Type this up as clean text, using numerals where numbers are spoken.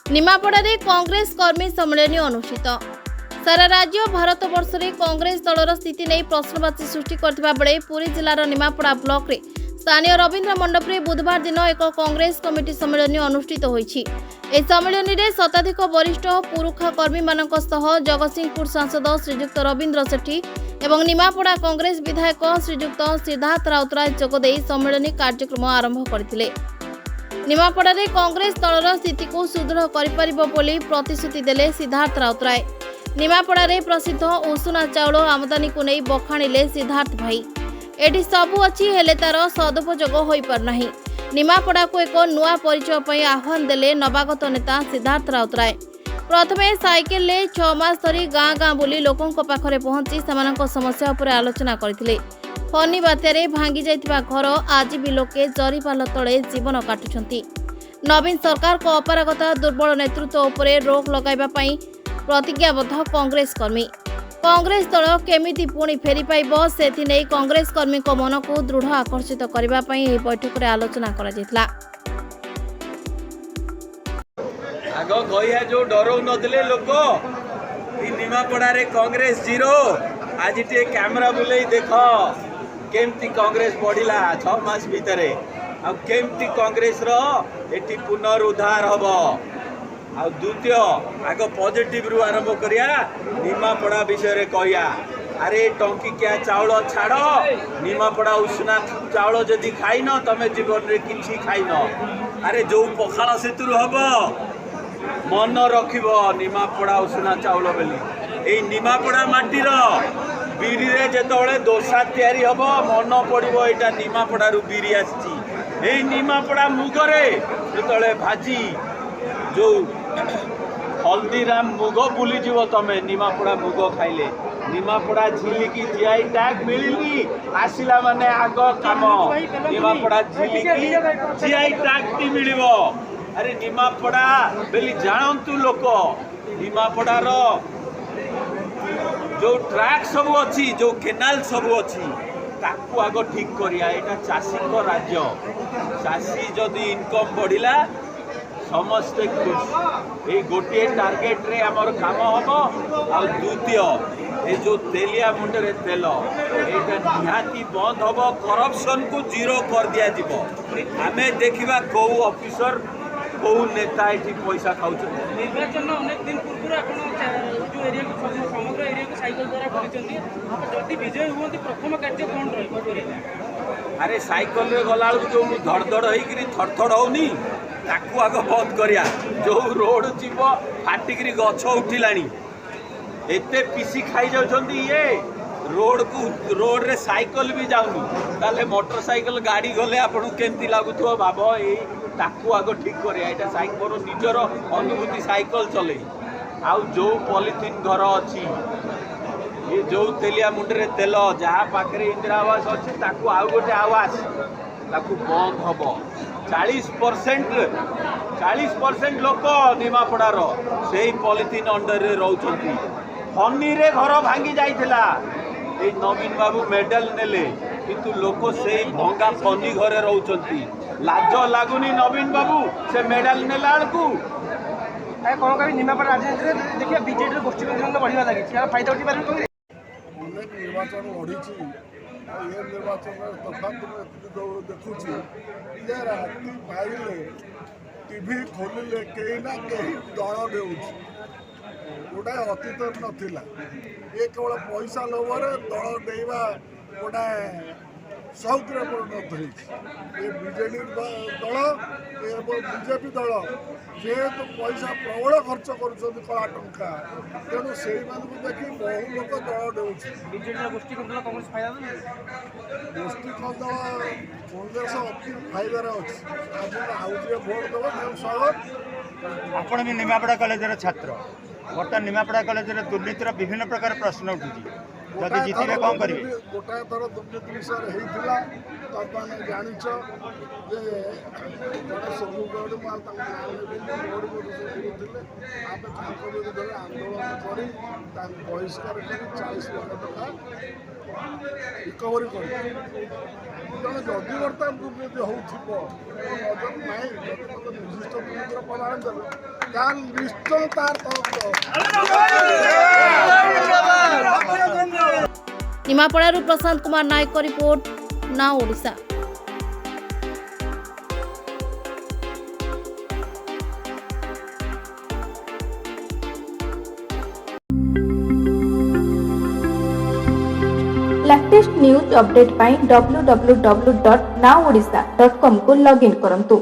निमापड़ारे कांग्रेस कर्मी सम्मेलन अनुष्ठित। सारा राज्य भारत वर्ष में कांग्रेस दलर स्थिति नहीं प्रश्नवाची सृष्टि करथिबा बेले पुरी जिलार निमापड़ा ब्लॉक रे स्थानीय रवींद्र मंडप रे बुधवार दिन एक कांग्रेस कमिटी सम्मेलन अनुष्ठित होईछि। एही सम्मेलन रे शताधिक वरिष्ठ पुरुखा कर्मी मानक सह जगतसिंहपुर सांसद श्रीजुक्त रवींद्र सेठी एवं निमापड़ा कांग्रेस विधायक श्रीजुक्त सिद्धार्थ राउतराय जोगदेई सम्मेलन कार्यक्रम आरंभ करथिले। निमापड़ारे कांग्रेस दलर स्थिति को सुदृढ़ करिपारिबो बोली प्रतिश्रुति देले सिद्धार्थ राउतराय। निमापड़ारे प्रसिद्ध उषुना चाउल आमदानी को नहीं बखाणिले सिद्धार्थ भाई। एटी सबु अच्छी हेले तार सदुपयोग होई पार नाही। निमापड़ा को एक नुआ परिचय पई आह्वान देले नवागत नेता सिद्धार्थ राउतराय। प्रथमे साइकेल ले 6 मास धरी गाँ गाँ बुली लोकों पाखरे पहुंची सेमानक समस्या उपर आलोचना करथिले। फनी बात्यारे भांगी जाइतिबा घर आज भी लोके जरीपाल तले जीवन काटुछंती। नवीन सरकार को अपारगता दुर्बल नेतृत्व उपरे रोक लगाइबा पई प्रतिज्ञाबद्ध कांग्रेस कर्मी। कांग्रेस दल केमिति पुणी फेरी पाइबो सेथि नै कांग्रेस कर्मी को मन को दृढ़ आकर्षित करबा पई एही बैठक रे आलोचना करा जैतला। आगो गया जो डरौ नदिले लोक ई निमापड़ा रे कांग्रेस जीरो आज टे कैमरा बुले देख केमती कांग्रेस बढ़िला 6 मास भितरे आ केमती कांग्रेस रो एटी पुनरुद्धार हबो। आ द्वितीय आग पॉजिटिव रु आरंभ करिया निमापड़ा विषय रे कहिया। अरे टंकी क्या चाउल छाड़ निमापड़ा उषुना चाउल जदि खाइन तमे जीवन रे किछि खाइन। अरे जो पखाल सेतु हबो मन रखिब निमापड़ा उषुना चाउल बेली ए निमापड़ा माटीर बिरी रे जेतबळे दोसा तयारी हबो मन पड़िबो एटा निमापड़ा रु बिरी आछि। ए निमापड़ा मुगरे जेतबळे भाजी जो हल्दीराम मुग बुली जीव तमे निमापड़ा मुग खाइले निमापड़ा झिलिकी जीआई टैग मिलिनी आसिला माने आग काम निमापड़ा झिलिकी जीआई टैग टी मिलिबो। अरे निमापड़ा बेली जानंतु लोक निमापड़ा रो जो ट्रैक सब अच्छी जो केनाल सब अच्छी ताकू आग ठीक करिया। एटा चाषी को राज्य चाषी जदि इनकम बढ़िला समस्ते खुश। ये गोटे टार्गेट रे हमर काम हम आ द्वितीय ये जो तेलिया मुंडे तेल एटा निहाती बंद हम करप्शन को जीरो कर दिया जीवो। आमे देखिबा को ऑफिसर को नेता ये पैसा खाउछ। निर्वाचन अनेक दिन पूर्व आपण जो एरिया को समग्र एरिया को साइकिल द्वारा बुलिचंदी जदि विजय हुवंती प्रथम कार्य कोन रहइबो। अरे साइकिल रे गला जो धड़धड़ होइकरी थरथड़ होनी ताकू आग बंद करिया। जो रोड जीव फाटिकी गछ उठिलानी एते पीसी खाई जाउछंती ये रोड रे साइकिल भी जाउनी ताले मोटरसाइकिल गाड़ी गले आपन केमती लागुथो बाबा ए ताकू आग ठीक करिया। एटा साइकिल निजर अनुभूति साइकिल चले आउ जो पॉलिथिन घर अच्छी ये जो तेलिया मुंडे तेल जहाँ पाखे इंदिरा आवास अच्छी ताकू आउ गोटे आवास ताकू बंद हबो। 40% लोक निमापड़ार से पॉलिथिन अंडर रे रहउछंती। फनी रे घर भांगी जाइथिला ए नवीन बाबू मेडल नेले किंतु लोक से भंगा फनी घरे रहउछंती। लाज लागुनी नवीन बाबू से मेडल नेला को कौन कभी निमापड़ा राजनीति देखिए बीजेडी गोष्ठी बढ़िया लगी फायदा उठी पारे अनेक निर्वाचन लड़ी ये निर्वाचन तफात देखुची ये राति पाइले टीवी खोलिले कहीं ना कहीं दल देउछ गोटा अतीत नथिला। ये केवल पैसा लोभर दल देवा गोटा सौक्रे परिणत ये बीजेडी दल बीजेपी दल जेहेतु पैसा प्रबल खर्च कर कला टंका तेणु से देखी बहु लोक दल देउछ। गोष्ठी कंदल कांग्रेस फायदा गोष्ठी कंदल कांग्रेस अति फायदार अच्छी आज आउे भोट देव स्वागत। आपण भी निमापड़ा कॉलेज छात्र बर्तमान निमापड़ा कॉलेज दुर्नीतिर विभिन्न प्रकार प्रश्न उठुची जदि जीतिले कौन करेंगे। गोटाए थर दुर्नीति विषय होता तुम जाच जे जड़े सोमगढ़ माल विरुद्ध आंदोलन कर बहिष्कार कर 40 लाख टका रिकवरी कर ତେଣୁ ଯଦି ବର୍ତ୍ତମାନ ଦୁର୍ନୀତି ହେଉଥିବ ନଜର ନାହିଁ ଯଦି ମୋତେ ନିର୍ଦ୍ଦିଷ୍ଟ ଦୁର୍ନୀତିର ପ୍ରମାଣ ଦେବେ ତାହେଲେ ନିଶ୍ଚୟ ତାର ତଦନ୍ତ ନିମାପଡ଼ାରୁ ପ୍ରଶାନ୍ତ କୁମାର ନାୟକ ରିପୋର୍ଟ ନା ଓଡ଼ିଶା। लेटेस्ट न्यूज अपडेट पाई www.nowodisha.com को लॉगिन करंतु।